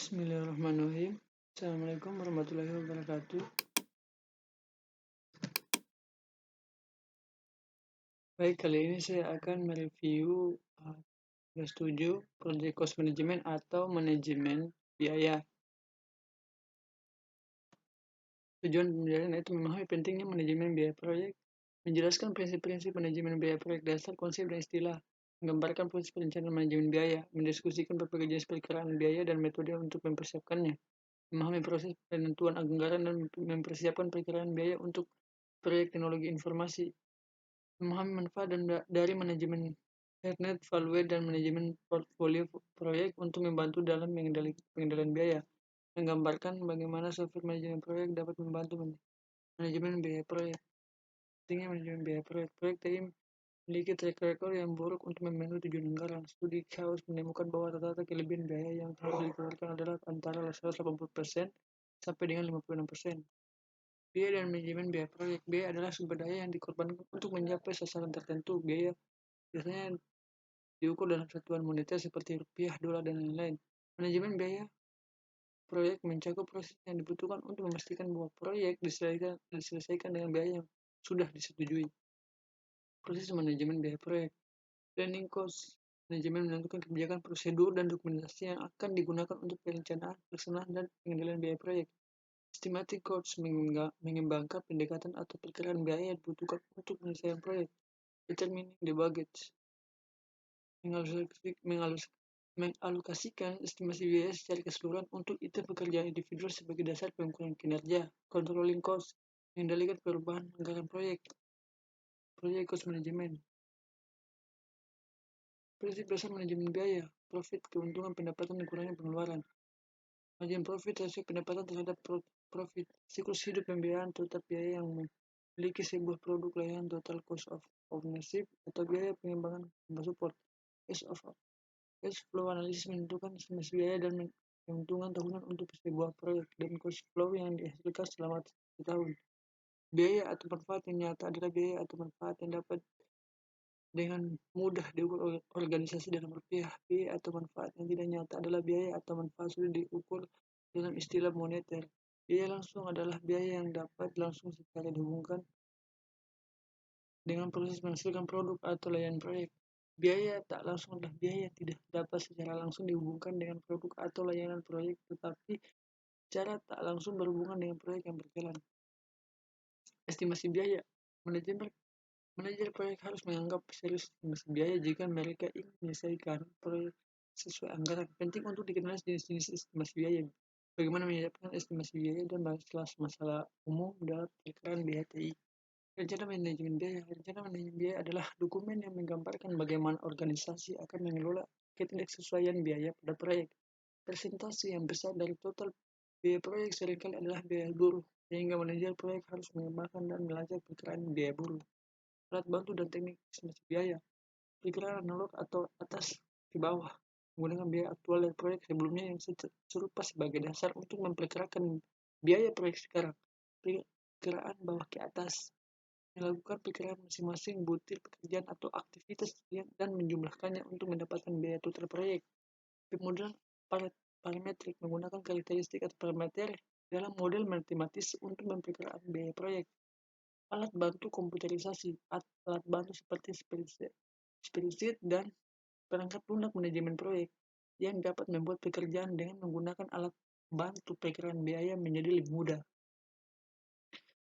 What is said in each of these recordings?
Bismillahirrahmanirrahim. Assalamualaikum warahmatullahi wabarakatuh. Baik, kali ini saya akan mereview tugas 7 Project Cost Management atau manajemen biaya. Tujuan pembelajaran itu memahami pentingnya manajemen biaya proyek, menjelaskan prinsip-prinsip manajemen biaya proyek, dasar konsep dan istilah, menggambarkan proses perencanaan manajemen biaya, mendiskusikan berbagai jenis perkiraan biaya dan metode untuk mempersiapkannya, memahami proses penentuan anggaran dan mempersiapkan perkiraan biaya untuk proyek teknologi informasi, memahami manfaat dari manajemen Internet Value dan manajemen portfolio proyek untuk membantu dalam pengendalian biaya, menggambarkan bagaimana software manajemen proyek dapat membantu manajemen biaya proyek. Pentingnya manajemen biaya proyek. Proyek TI memiliki track record yang buruk untuk memenuhi tujuan anggaran. Studi Chaos menemukan bahwa rata-rata kelebihan biaya yang harus dikeluarkan adalah antara 180% sampai dengan 56%. Biaya dan manajemen biaya proyek. Biaya adalah sumber daya yang dikorbankan untuk mencapai sasaran tertentu. Biaya biasanya diukur dalam satuan moneter seperti rupiah, dolar, dan lain-lain. Manajemen biaya proyek mencakup proses yang dibutuhkan untuk memastikan bahwa proyek diselesaikan dengan biaya yang sudah disetujui. Proses manajemen biaya proyek. Planning cost. Manajemen menentukan kebijakan, prosedur, dan dokumentasi yang akan digunakan untuk perencanaan, pelaksanaan, dan pengendalian biaya proyek. Estimating cost mengembangkan pendekatan atau perkiraan biaya yang dibutuhkan untuk penyelesaian proyek. Determining the budget. Mengalokasikan estimasi biaya secara keseluruhan untuk item pekerjaan individual sebagai dasar pengukuran kinerja. Controlling cost. Mengendalikan perubahan anggaran proyek. Project cost management. Prinsip dasar manajemen biaya. Profit, keuntungan, pendapatan, dan kurangi pengeluaran. Margin profit, rasio pendapatan terhadap profit. Siklus hidup pembiayaan tetap biaya yang memiliki sebuah produk layanan, total cost of ownership atau biaya pengembangan support. Cash flow analysis menentukan estimasi biaya dan keuntungan tahunan untuk sebuah proyek dan cash flow yang dihasilkan selama setahun. Biaya atau manfaat yang nyata adalah biaya atau manfaat yang dapat dengan mudah diukur organisasi dalam rupiah. Biaya atau manfaat yang tidak nyata adalah biaya atau manfaat sudah diukur dalam istilah moneter. Biaya langsung adalah biaya yang dapat langsung secara dihubungkan dengan proses menghasilkan produk atau layanan proyek. Biaya tak langsung adalah biaya yang tidak dapat secara langsung dihubungkan dengan produk atau layanan proyek, tetapi secara tak langsung berhubungan dengan proyek yang berjalan. Estimasi biaya. Manajer proyek harus menganggap serius estimasi biaya jika mereka ingin menyelesaikan proyek sesuai anggaran. Penting untuk dikenal jenis-jenis estimasi biaya, bagaimana menyiapkan estimasi biaya, dan masalah umum dalam perkiraan biaya TI. Rencana manajemen biaya. Rencana manajemen biaya adalah dokumen yang menggambarkan bagaimana organisasi akan mengelola ketidaksesuaian biaya pada proyek. Persentase yang besar dari total biaya proyek seringkali adalah biaya buruh, sehingga manajer proyek harus mengembangkan dan belajar perkiraan biaya buruh. Alat bantu dan teknik estimasi biaya. Perkiraan analog atau atas ke bawah, menggunakan biaya aktual dari proyek sebelumnya yang serupa sebagai dasar untuk memperkirakan biaya proyek sekarang. Perkiraan bawah ke atas. Melakukan perkiraan masing-masing butir pekerjaan atau aktivitas dan menjumlahkannya untuk mendapatkan biaya total proyek. Pemodelan parametrik menggunakan karakteristik atau parameter dalam model matematis untuk memperkirakan biaya proyek. Alat bantu komputerisasi. Alat bantu seperti spreadsheet dan perangkat lunak manajemen proyek yang dapat membuat pekerjaan dengan menggunakan alat bantu perkiraan biaya menjadi lebih mudah.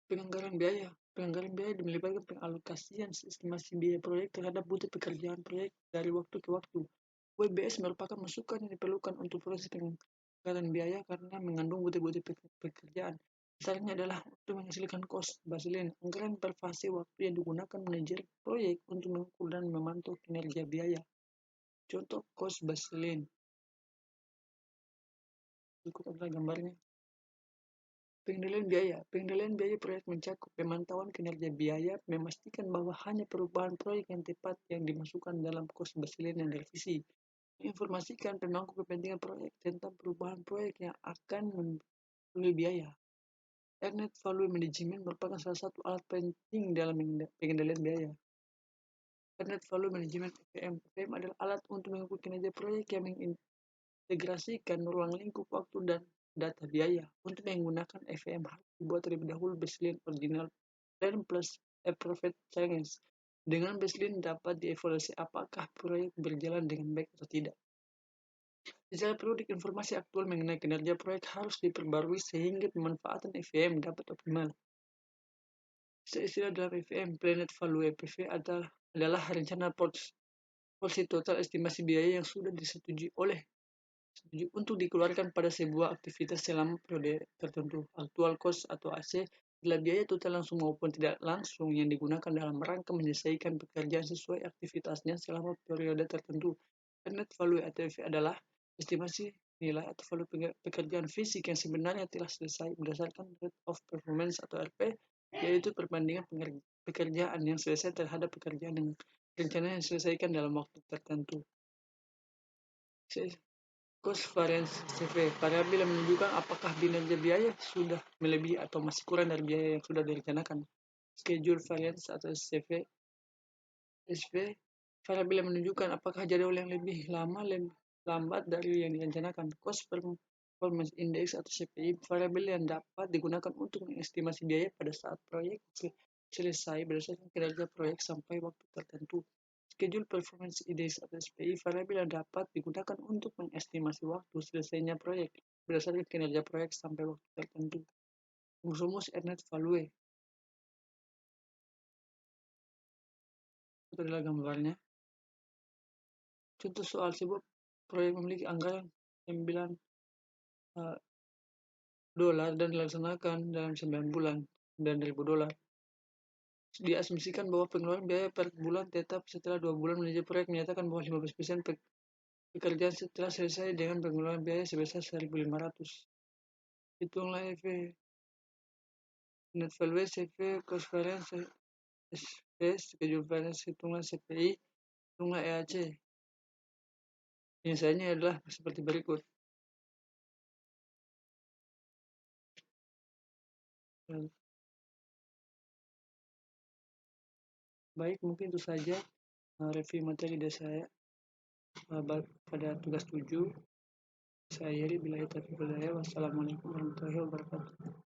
Penganggaran biaya. Penganggaran biaya melibatkan pengalokasian estimasi biaya proyek terhadap butir pekerjaan proyek dari waktu ke waktu. WBS merupakan masukan yang diperlukan untuk proses penganggaran biaya karena mengandung butir-butir pekerjaan. Dasarnya adalah untuk menghasilkan cost baseline, anggaran per fase waktu yang digunakan manajer proyek untuk mengukur dan memantau kinerja biaya. Contoh cost baseline. Berikut adalah gambarnya. Pengendalian biaya. Pengendalian biaya proyek mencakup pemantauan kinerja biaya, memastikan bahwa hanya perubahan proyek yang tepat yang dimasukkan dalam cost baseline yang direvisi. Menginformasikan pemangku kepentingan proyek tentang perubahan proyek yang akan melalui biaya. Internet Value Management merupakan salah satu alat penting dalam pengendalian biaya. Internet Value Management (EVM). EVM adalah alat untuk mengukur kinerja proyek yang mengintegrasikan ruang lingkup waktu dan data biaya. Untuk menggunakan FEM harus dibuat terlebih dahulu baseline original plan plus a profit change. Dengan baseline dapat dievaluasi apakah proyek berjalan dengan baik atau tidak. Secara periodik, informasi aktual mengenai kinerja proyek harus diperbarui sehingga pemanfaatan FEM dapat optimal. Seistilah dalam FEM, Planet Value PV adalah rencana porsi total estimasi biaya yang sudah disetujui untuk dikeluarkan pada sebuah aktivitas selama periode tertentu. Actual cost atau AC adalah biaya total langsung maupun tidak langsung yang digunakan dalam rangka menyelesaikan pekerjaan sesuai aktivitasnya selama periode tertentu. Net value atau EV adalah estimasi nilai atau value pekerjaan fisik yang sebenarnya telah selesai berdasarkan rate of performance atau RP, yaitu perbandingan pekerjaan yang selesai terhadap pekerjaan yang rencananya diselesaikan dalam waktu tertentu. Cost variance CV, variabel yang menunjukkan apakah kinerja biaya sudah melebihi atau masih kurang dari biaya yang sudah direncanakan. Schedule variance atau SV, variabel yang menunjukkan apakah jadwal yang lebih lambat dari yang direncanakan. Cost performance index atau CPI, variabel yang dapat digunakan untuk mengestimasi biaya pada saat proyek selesai berdasarkan kinerja proyek sampai waktu tertentu. Schedule Performance Index atau SPI, variabel yang dapat digunakan untuk mengestimasi waktu selesainya proyek berdasarkan kinerja proyek sampai waktu tertentu. Rumus Ernest Value. Itu adalah gambarnya. Contoh soal sebuah proyek memiliki anggaran $9 dan dilaksanakan dalam 9 bulan dan $1.000. Diasumsikan bahwa pengeluaran biaya per bulan tetap setelah 2 bulan manajer proyek menyatakan bahwa 15% pekerjaan setelah selesai dengan pengeluaran biaya sebesar 1.500. Hitunglah EV, net value, CV, cost variance, SV, schedule variance, hitunglah CPI, hitunglah EAC. Biasanya adalah seperti berikut. Baik, mungkin itu saja review materi dari saya pada tugas 7. Saya Yeri, bila taufiq wal hidayah. Wassalamualaikum warahmatullahi wabarakatuh.